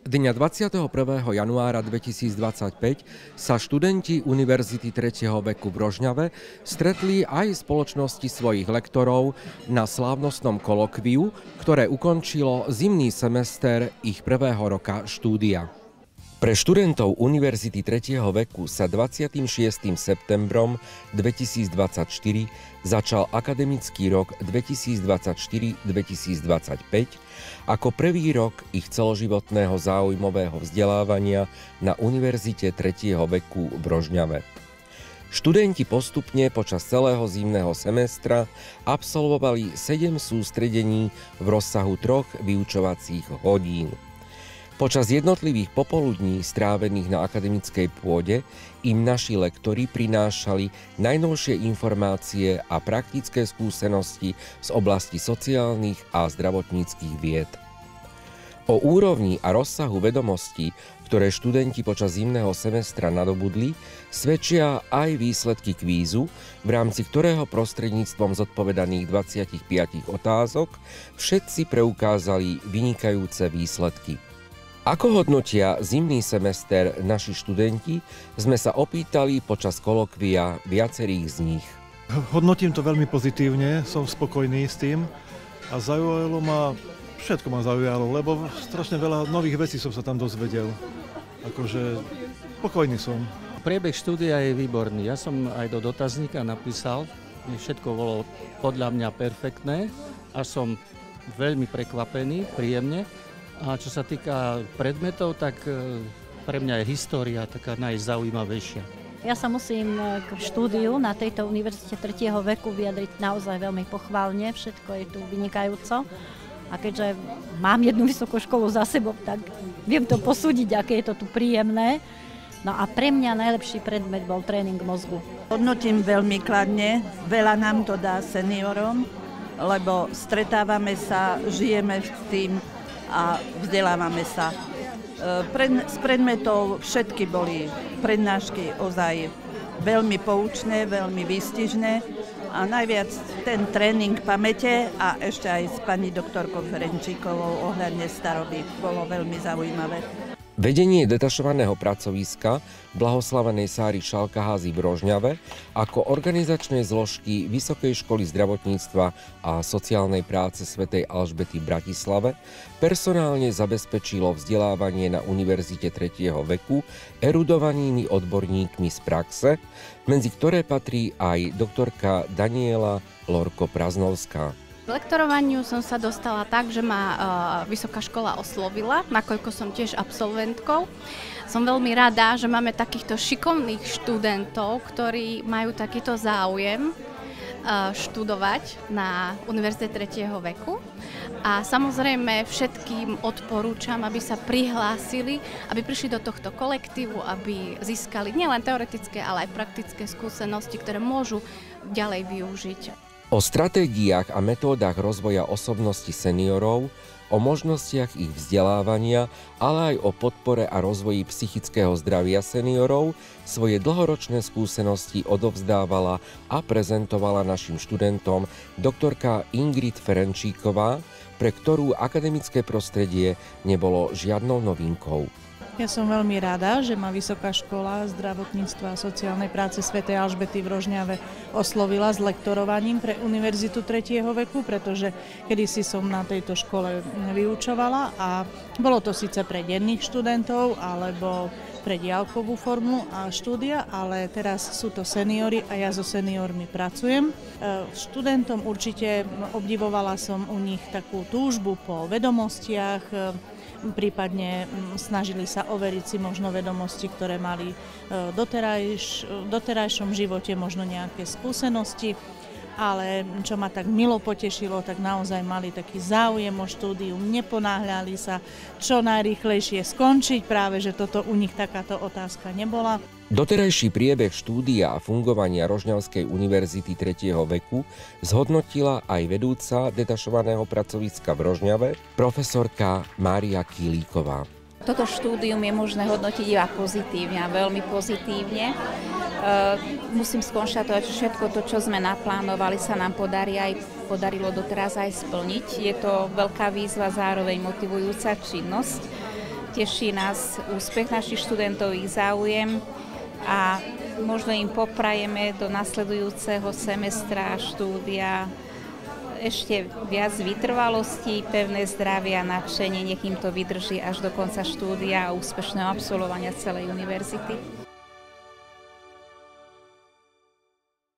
Dňa 21. januára 2025 sa študenti Univerzity 3. veku v Rožňave stretli aj v spoločnosti svojich lektorov na slávnostnom kolokviu, ktoré ukončilo zimný semester ich prvého roka štúdia. Pre študentov Univerzity 3. veku sa 26. septembrom 2024 začal akademický rok 2024-2025 ako prvý rok ich celoživotného záujmového vzdelávania na Univerzite 3. veku v Rožňave. Študenti postupne počas celého zimného semestra absolvovali 7 sústredení v rozsahu 3 vyučovacích hodín. Počas jednotlivých popoludní strávených na akademickej pôde im naši lektori prinášali najnovšie informácie a praktické skúsenosti z oblasti sociálnych a zdravotníckych vied. O úrovni a rozsahu vedomostí, ktoré študenti počas zimného semestra nadobudli, svedčia aj výsledky kvízu, v rámci ktorého prostredníctvom zodpovedaných 25 otázok všetci preukázali vynikajúce výsledky. Ako hodnotia zimný semester naši študenti, sme sa opýtali počas kolokvia viacerých z nich. Hodnotím to veľmi pozitívne, som spokojný s tým a zaujalo ma, všetko ma zaujalo, lebo strašne veľa nových vecí som sa tam dozvedel. Akože spokojný som. Priebeh štúdia je výborný. Ja som aj do dotazníka napísal, všetko bolo podľa mňa perfektné a som veľmi prekvapený, príjemne. A čo sa týka predmetov, tak pre mňa je história taká najzaujímavejšia. Ja sa musím k štúdiu na tejto Univerzite 3. veku vyjadriť naozaj veľmi pochválne, všetko je tu vynikajúco. A keďže mám jednu vysokú školu za sebou, tak viem to posúdiť, aké je to tu príjemné. No a pre mňa najlepší predmet bol tréning mozgu. Hodnotím veľmi kladne, veľa nám to dá seniorom, lebo stretávame sa, žijeme s tým, a vzdelávame sa. Z predmetov všetky boli prednášky ozaj veľmi poučné, veľmi výstižné a najviac ten tréning pamäte a ešte aj s pani doktorkou Ferenčíkovou ohľadne staroby bolo veľmi zaujímavé. Vedenie detašovaného pracoviska blahoslavenej Sáry Šalkaházy v Rožňave ako organizačnej zložky Vysokej školy zdravotníctva a sociálnej práce svätej Alžbety v Bratislave personálne zabezpečilo vzdelávanie na Univerzite 3. veku erudovanými odborníkmi z praxe, medzi ktoré patrí aj doktorka Daniela Lorko-Praznovská. K lektorovaniu som sa dostala tak, že ma vysoká škola oslovila, nakoľko som tiež absolventkou. Som veľmi rada, že máme takýchto šikovných študentov, ktorí majú takýto záujem študovať na Univerzite 3. veku. A samozrejme všetkým odporúčam, aby sa prihlásili, aby prišli do tohto kolektívu, aby získali nielen teoretické, ale aj praktické skúsenosti, ktoré môžu ďalej využiť. O stratégiách a metódach rozvoja osobnosti seniorov, o možnostiach ich vzdelávania, ale aj o podpore a rozvoji psychického zdravia seniorov svoje dlhoročné skúsenosti odovzdávala a prezentovala našim študentom doktorka Ingrid Ferenčíková, pre ktorú akademické prostredie nebolo žiadnou novinkou. Ja som veľmi rada, že ma Vysoká škola zdravotníctva a sociálnej práce svätej Alžbety v Rožňave oslovila s lektorovaním pre Univerzitu 3. veku, pretože kedysi som na tejto škole vyučovala a bolo to síce pre denných študentov alebo pre diaľkovú formu a štúdia, ale teraz sú to seniori a ja so seniormi pracujem. Študentom určite obdivovala som u nich takú túžbu po vedomostiach, prípadne snažili sa overiť si možno vedomosti, ktoré mali v doterajšom živote, možno nejaké skúsenosti, ale čo ma tak milo potešilo, tak naozaj mali taký záujem o štúdium, neponáhľali sa čo najrýchlejšie skončiť, práve že toto u nich takáto otázka nebola. Doterajší priebeh štúdia a fungovania Rožňavskej univerzity 3. veku zhodnotila aj vedúca detašovaného pracoviska v Rožňave, profesorka Mária Kýlíková. Toto štúdium je možné hodnotiť iba pozitívne a veľmi pozitívne. Musím skonštatovať, že všetko to, čo sme naplánovali, sa nám podarilo doteraz aj splniť. Je to veľká výzva, zároveň motivujúca činnosť. Teší nás úspech našich študentov, ich záujem a možno im poprajeme do nasledujúceho semestra štúdia ešte viac vytrvalosti, pevné zdravie a nadšenie, nech im to vydrží až do konca štúdia a úspešného absolvovania celej univerzity.